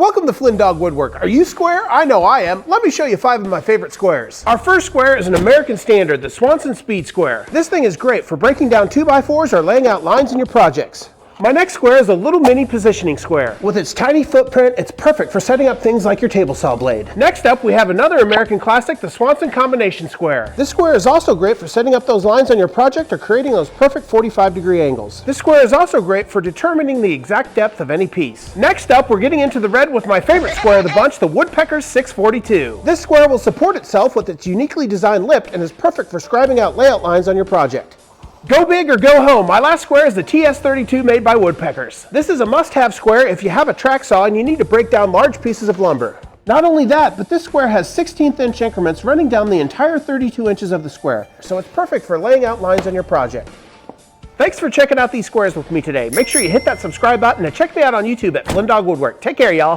Welcome to Flynndogg Woodwork. Are you square? I know I am. Let me show you 5 of my favorite squares. Our first square is an American standard, the Swanson Speed Square. This thing is great for breaking down 2x4s or laying out lines in your projects. My next square is a little mini positioning square. With its tiny footprint, it's perfect for setting up things like your table saw blade. Next up, we have another American classic, the Swanson Combination Square. This square is also great for setting up those lines on your project or creating those perfect 45-degree angles. This square is also great for determining the exact depth of any piece. Next up, we're getting into the red with my favorite square of the bunch, the Woodpeckers 642. This square will support itself with its uniquely designed lip and is perfect for scribing out layout lines on your project. Go big or go home. My last square is the TS32 made by Woodpeckers. This is a must-have square if you have a track saw and you need to break down large pieces of lumber. Not only that, but this square has 16th inch increments running down the entire 32 inches of the square, so it's perfect for laying out lines on your project. Thanks for checking out these squares with me today. Make sure you hit that subscribe button and check me out on YouTube at Flynndogg Woodwork. Take care, y'all.